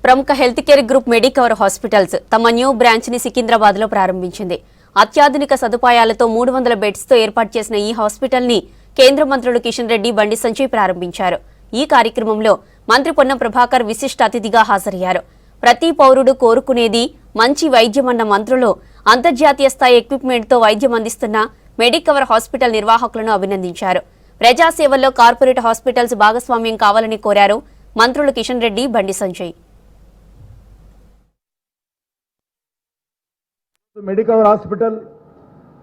ప్రముఖ health care group Medicover hospitals తమ new branch ని సికింద్రాబాద్ లో ప్రారంభించింది. అత్యాధునిక సదుపాయాలతో 300 బెడ్స్ తో ఏర్పాటు చేసిన ఈ హాస్పిటల్ ని కేంద్ర మంత్రులు కిషన్ రెడ్డి, బండి సంజయ్ ప్రారంభించారు. ఈ కార్యక్రమంలో మంత్రి పొన్నం ప్రభాకర్ విశిష్ట అతిథిగా హాజరయ్యారు. ప్రతి పౌరుడు కోరుకునేది మంచి వైద్యమన్న మంత్రులు అంతర్జాతీయ స్థాయి ఎక్విప్మెంట్ తో వైద్యం అందిస్తున్న మెడికవర్ హాస్పిటల్ నిర్వాహకులను అభినందించారు. ప్రజాసేవల్లో కార్పొరేట్ హాస్పిటల్స్ భాగస్వామ్యం కావాలని కోరారు మంత్రులు కిషన్ రెడ్డి, బండి సంజయ్. మెడికవర్ హాస్పిటల్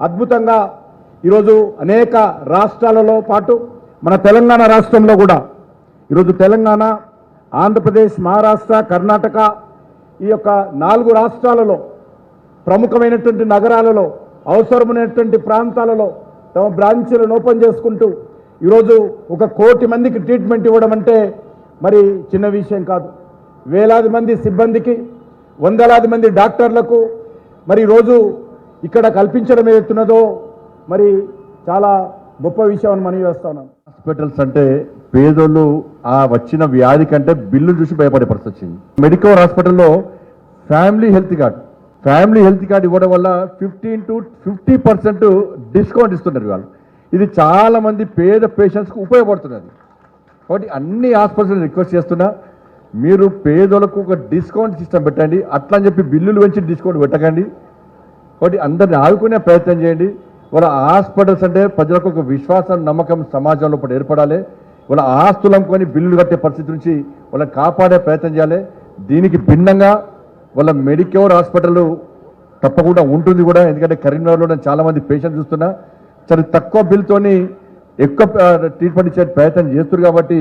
అద్భుతంగా ఈరోజు అనేక రాష్ట్రాలలో పాటు మన తెలంగాణ రాష్ట్రంలో కూడా ఈరోజు తెలంగాణ, ఆంధ్రప్రదేశ్, మహారాష్ట్ర, కర్ణాటక ఈ యొక్క 4 రాష్ట్రాలలో ప్రముఖమైనటువంటి నగరాలలో అవసరమైనటువంటి ప్రాంతాలలో తమ బ్రాంచీలను ఓపెన్ చేసుకుంటూ ఈరోజు 1 కోటి మందికి ట్రీట్మెంట్ ఇవ్వడం అంటే మరి చిన్న విషయం కాదు. వేలాది మంది సిబ్బందికి, వందలాది మంది డాక్టర్లకు మరి ఈరోజు ఇక్కడ కల్పించడం ఏదైతున్నదో మరి చాలా గొప్ప విషయం అని మనవి చేస్తా ఉన్నాను. హాస్పిటల్స్ అంటే పేదోళ్ళు ఆ వచ్చిన వ్యాధి కంటే బిల్లు చూసి భయపడే పరిస్థితి వచ్చింది. మెడికవర్ హాస్పిటల్లో ఫ్యామిలీ హెల్త్ కార్డ్ ఇవ్వడం వల్ల 15 to 50% డిస్కౌంట్ ఇస్తున్నారు వాళ్ళు. ఇది చాలా మంది పేద పేషెంట్స్కి ఉపయోగపడుతున్నది. కాబట్టి అన్ని హాస్పిటల్స్ రిక్వెస్ట్ చేస్తున్నా, మీరు పేదోళ్ళకు ఒక డిస్కౌంట్ సిస్టమ్ పెట్టండి. అట్లా అని చెప్పి బిల్లులు పెంచి డిస్కౌంట్ పెట్టకండి. కాబట్టి అందరిని ఆదుకునే ప్రయత్నం చేయండి. వాళ్ళ హాస్పిటల్స్ అంటే ప్రజలకు ఒక విశ్వాసం, నమ్మకం సమాజంలో ఇప్పుడు ఏర్పడాలి. వాళ్ళ ఆస్తులు అమ్ముకొని బిల్లులు కట్టే పరిస్థితి నుంచి వాళ్ళని కాపాడే ప్రయత్నం చేయాలి. దీనికి భిన్నంగా వాళ్ళ మెడికవర్ హాస్పిటల్ తప్పకుండా ఉంటుంది కూడా. ఎందుకంటే కరీంనగర్లో నేను చాలామంది పేషెంట్ చూస్తున్నా, చాలా తక్కువ బిల్తోని ఎక్కువ ట్రీట్మెంట్ ఇచ్చే ప్రయత్నం చేస్తున్నారు. కాబట్టి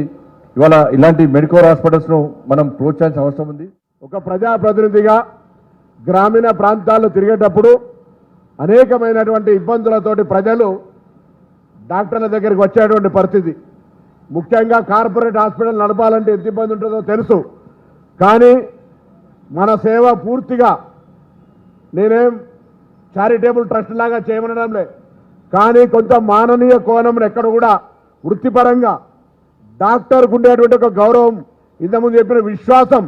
ఇవాళ ఇలాంటి మెడికవర్ హాస్పిటల్స్ను మనం ప్రోత్సహించాల్సిన అవసరం ఉంది. ఒక ప్రజాప్రతినిధిగా గ్రామీణ ప్రాంతాల్లో తిరిగేటప్పుడు అనేకమైనటువంటి ఇబ్బందులతోటి ప్రజలు డాక్టర్ల దగ్గరికి వచ్చేటువంటి పరిస్థితి. ముఖ్యంగా కార్పొరేట్ హాస్పిటల్ నడపాలంటే ఎంత ఇబ్బంది ఉంటుందో తెలుసు. కానీ మన సేవ పూర్తిగా నేనేం చారిటబుల్ ట్రస్ట్ లాగా చేయమనడం లేదు, కానీ కొంత మాననీయ కోణం ఎక్కడ కూడా వృత్తిపరంగా డాక్టర్కు ఉండేటువంటి ఒక గౌరవం, ఇంతకుముందు చెప్పిన విశ్వాసం,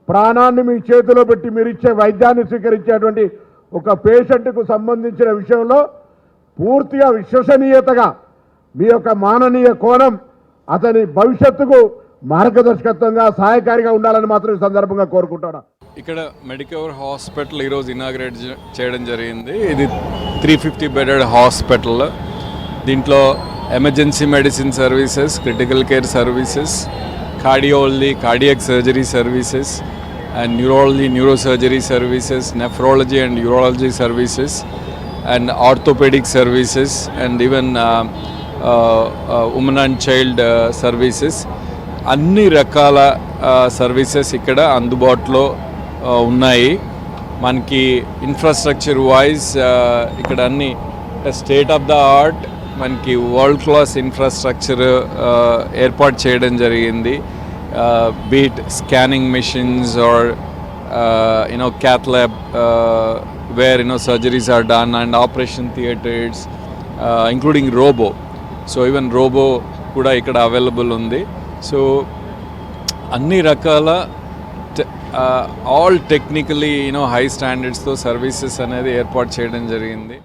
ప్రాణాన్ని మీ చేతిలో పెట్టి మీరు ఇచ్చే వైద్యాన్ని స్వీకరించేటువంటి ఒక పేషెంట్కు సంబంధించిన విషయంలో పూర్తిగా విశ్వసనీయతగా మీ యొక్క మాననీయ కోణం అతని భవిష్యత్తుకు మార్గదర్శకత్వంగా సహాయకారిగా ఉండాలని మాత్రం ఈ సందర్భంగా కోరుకుంటున్నా. ఇక్కడ మెడికవర్ హాస్పిటల్ ఈరోజు ఇనాగ్రేట్ చేయడం జరిగింది. ఇది 350 బెడెడ్ హాస్పిటల్. దీంట్లో emergency medicine services, critical care services, cardiac surgery services, and neurosurgery services, nephrology and urology services, and orthopedic services, and even women and child services. అన్ని రకాల సర్వీసెస్ ఇక్కడ అందుబాటులో ఉన్నాయి. మనకి ఇన్ఫ్రాస్ట్రక్చర్ వైజ్ ఇక్కడ అన్ని స్టేట్ ఆఫ్ ద ఆర్ట్, మనకి world class infrastructure ఏర్పాటు చేయడం జరిగింది. Be it scanning machines or cath lab where surgeries are done, and operation theaters, including robo. So even robo kuda ikkada available undi. So anni rakala all technically high standards tho services anedi airport cheyadam jarigindi.